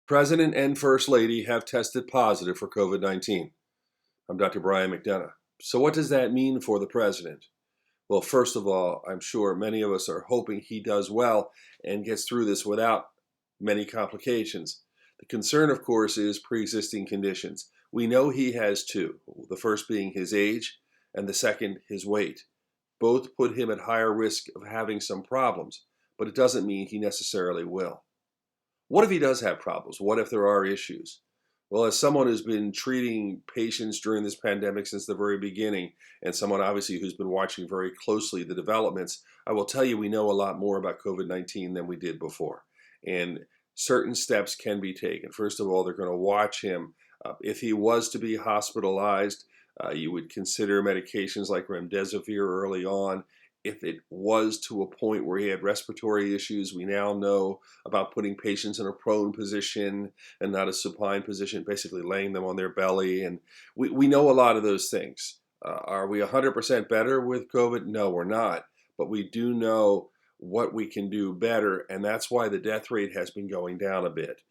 President and First Lady have tested positive for COVID-19. I'm Dr. Brian McDonough. So what does that mean for the president? Well, first of all, I'm sure many of us are hoping he does well and gets through this without many complications. The concern, of course, is pre-existing conditions. We know he has two, the first being his age and the second his weight. Both put him at higher risk of having some problems, but it doesn't mean he necessarily will. What if he does have problems? What if there are issues? Well, as someone who's been treating patients during this pandemic since the very beginning, and someone obviously who's been watching very closely the developments, I will tell you we know a lot more about COVID-19 than we did before. And certain steps can be taken. First of all, they're going to watch him. If he was to be hospitalized, you would consider medications like remdesivir early on. If it was to a point where he had respiratory issues, we now know about putting patients in a prone position and not a supine position, basically laying them on their belly. And we know a lot of those things. Are we 100% better with COVID? No, we're not. But we do know what we can do better, and that's why the death rate has been going down a bit.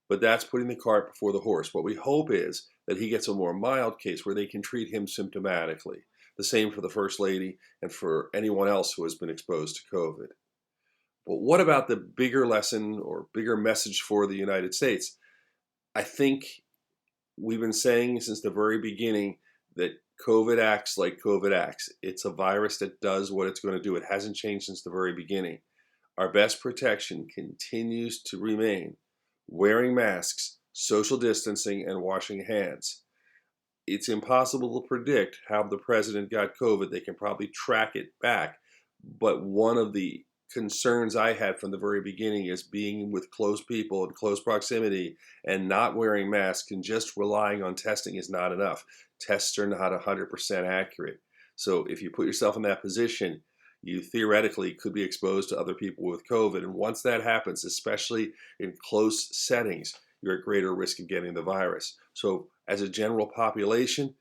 But that's putting the cart before the horse. What we hope is that he gets a more mild case where they can treat him symptomatically. The same for the First Lady and for anyone else who has been exposed to COVID. But what about the bigger lesson or bigger message for the United States? I think we've been saying since the very beginning that COVID acts like COVID acts. It's a virus that does what it's going to do. It hasn't changed since the very beginning. Our best protection continues to remain wearing masks, social distancing, and washing hands. It's impossible to predict how the president got COVID. They can probably track it back. But one of the concerns I had from the very beginning is being with close people in close proximity and not wearing masks and just relying on testing is not enough. Tests are not 100% accurate. So if you put yourself in that position, you theoretically could be exposed to other people with COVID. And once that happens, especially in close settings, you're at greater risk of getting the virus. So as a general population,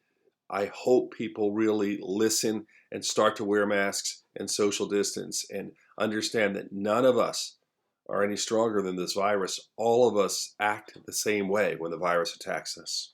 I hope people really listen and start to wear masks and social distance and understand that none of us are any stronger than this virus. All of us act the same way when the virus attacks us.